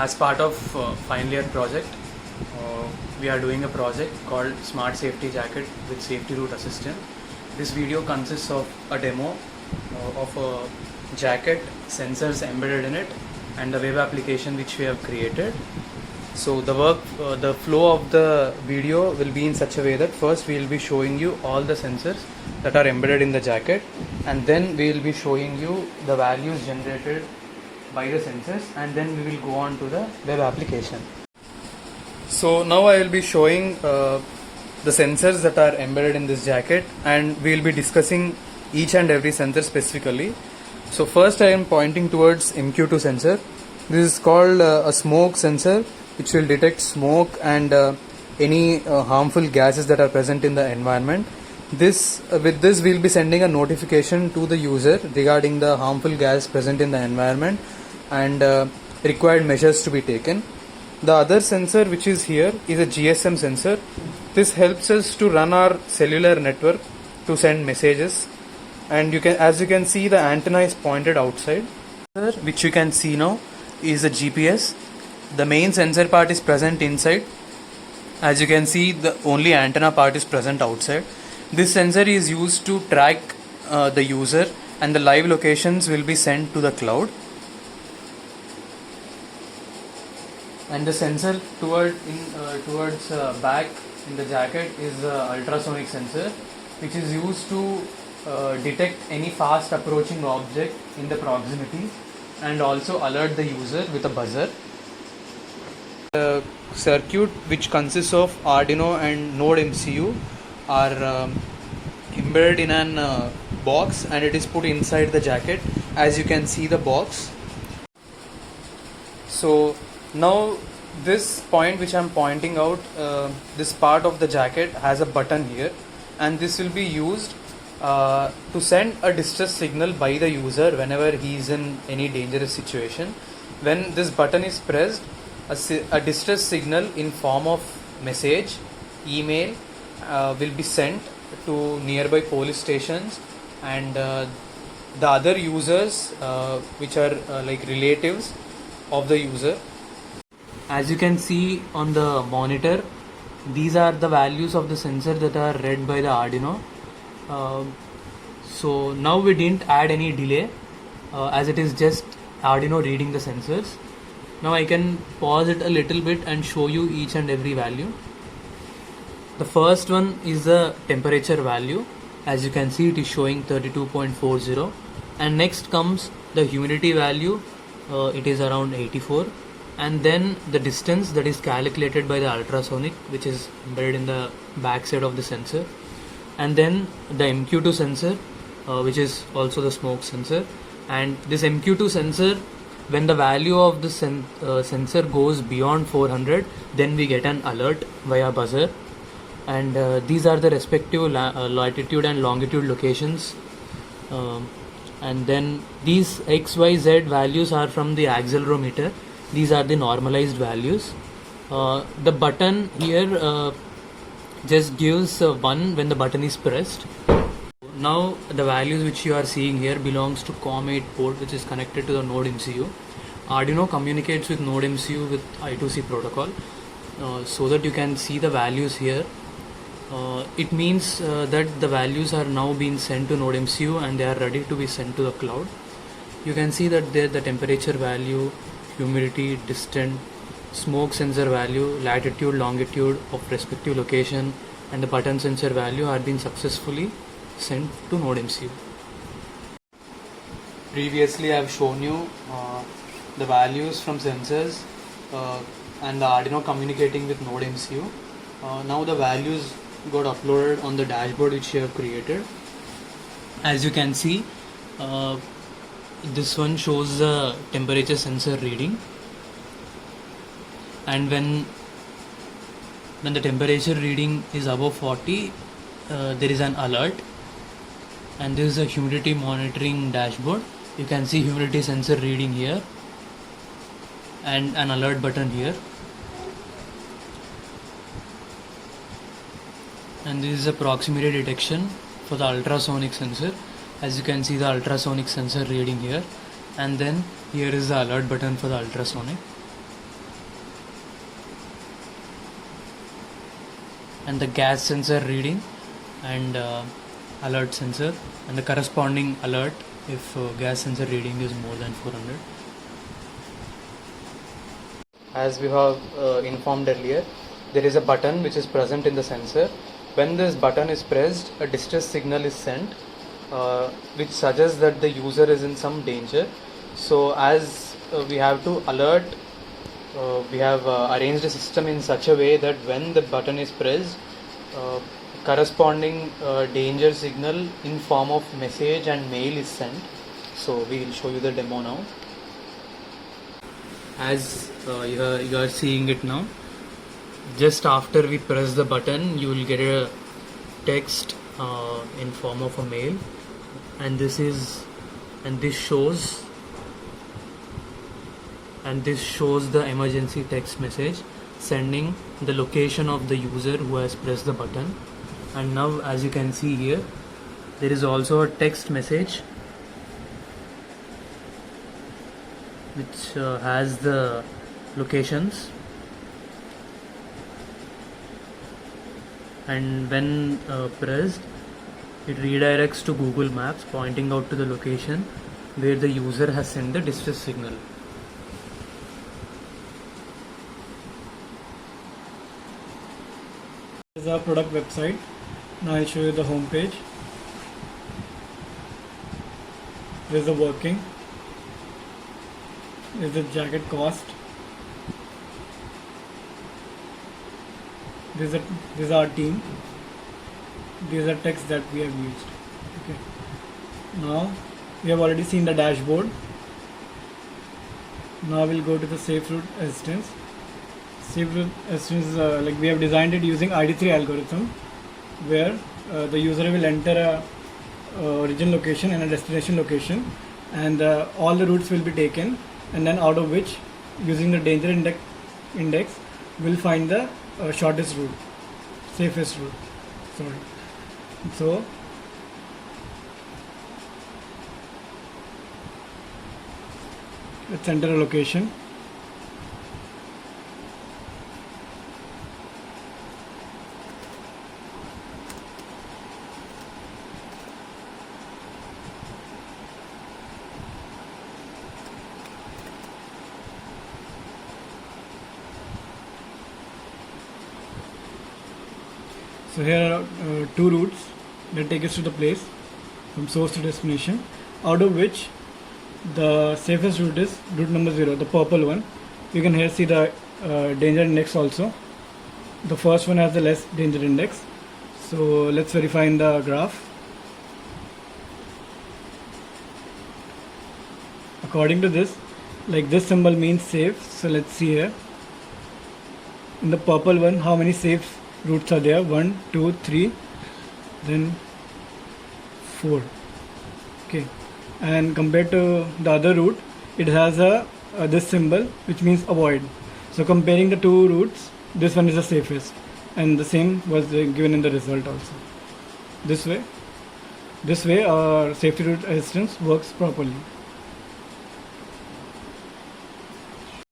As part of final year project, we are doing a project called Smart Safety Jacket with Safety Route Assistant. This video consists of a demo of a jacket, sensors embedded in it, and the web application which we have created. So the flow of the video will be in such a way that first we will be showing you all the sensors that are embedded in the jacket, and then we will be showing you the values generated by the sensors, and then we will go on to the web application. So now I will be showing the sensors that are embedded in this jacket, and we will be discussing each and every sensor specifically. So first I am pointing towards MQ2 sensor. This is called a smoke sensor, which will detect smoke and any harmful gases that are present in the environment. With this we will be sending a notification to the user regarding the harmful gas present in the environment and required measures to be taken. The other sensor which is here is a GSM sensor. This helps us to run our cellular network to send messages, and as you can see, the antenna is pointed outside, which you can see now is a GPS. The main sensor part is present inside. As you can see, the only antenna part is present outside. This sensor is used to track the user, and the live locations will be sent to the cloud. And the sensor towards back in the jacket is ultrasonic sensor, which is used to detect any fast approaching object in the proximity and also alert the user with a buzzer. The circuit, which consists of Arduino and Node MCU, are embedded in an box, and it is put inside the jacket. As you can see the box. So now this point which I am pointing out, this part of the jacket has a button here, and this will be used to send a distress signal by the user whenever he is in any dangerous situation. When this button is pressed, a distress signal in form of message, email will be sent to nearby police stations and the other users which are like relatives of the user. As you can see on the monitor, these are the values of the sensor that are read by the Arduino. So now we didn't add any delay as it is just Arduino reading the sensors. Now I can pause it a little bit and show you each and every value. The first one is the temperature value. As you can see, it is showing 32.40, and next comes the humidity value. It is around 84, and then the distance that is calculated by the ultrasonic, which is embedded in the back side of the sensor, and then the MQ2 sensor, which is also the smoke sensor. And this MQ2 sensor, when the value of the sensor goes beyond 400, then we get an alert via buzzer. And these are the respective latitude and longitude locations, and then these XYZ values are from the accelerometer. These are the normalized values. The button here just gives 1 when the button is pressed. Now the values which you are seeing here belongs to COM8 port, which is connected to the Node MCU. Arduino communicates with Node MCU with I2C protocol, so that you can see the values here. It means that the values are now being sent to Node MCU and they are ready to be sent to the cloud. You can see that there the temperature value, humidity, distance, smoke sensor value, latitude, longitude of respective location, and the button sensor value are being successfully sent to Node MCU. Previously I have shown you the values from sensors and the Arduino communicating with Node MCU. Now the values got uploaded on the dashboard which you have created. As you can see, this one shows the temperature sensor reading, and when the temperature reading is above 40, there is an alert. And this is a humidity monitoring dashboard. You can see humidity sensor reading here and an alert button here. And this is a proximity detection for the ultrasonic sensor. As you can see the ultrasonic sensor reading here, and then here is the alert button for the ultrasonic. and the gas sensor reading and alert sensor and the corresponding alert if gas sensor reading is more than 400. As we have informed earlier, there is a button which is present in the sensor. When this button is pressed, a distress signal is sent which suggests that the user is in some danger. So as we have to alert, we have arranged a system in such a way that when the button is pressed, corresponding danger signal in form of message and mail is sent. So we will show you the demo now. As you are seeing it now, just after we press the button, you will get a text in form of a mail, and this shows the emergency text message sending the location of the user who has pressed the button. And now, as you can see here, there is also a text message which has the locations, and when pressed, it redirects to Google Maps, pointing out to the location where the user has sent the distress signal. This is our product website. Now I'll show you the home page. This is the working. This is the jacket cost. This is our team. These are text that we have used. Okay. Now we have already seen the dashboard. Now we'll go to the safe route assistance. Safe route assistance is like we have designed it using ID3 algorithm, where the user will enter a origin location and a destination location, and all the routes will be taken, and then out of which, using the danger index, will find the shortest route, safest route. Sorry. So let's enter a location. So here are two routes that take us to the place from source to destination, out of which the safest route is route number 0, the purple one. You can here see the danger index also. The first one has the less danger index. So let's verify in the graph. According to this, like this symbol means safe. So let's see here. In the purple one, how many safe routes are there? 1, 2, 3, then 4. Okay, and compared to the other route, it has a this symbol which means avoid. So comparing the two routes, this one is the safest, and the same was given in the result also. This way our safety route assistance works properly.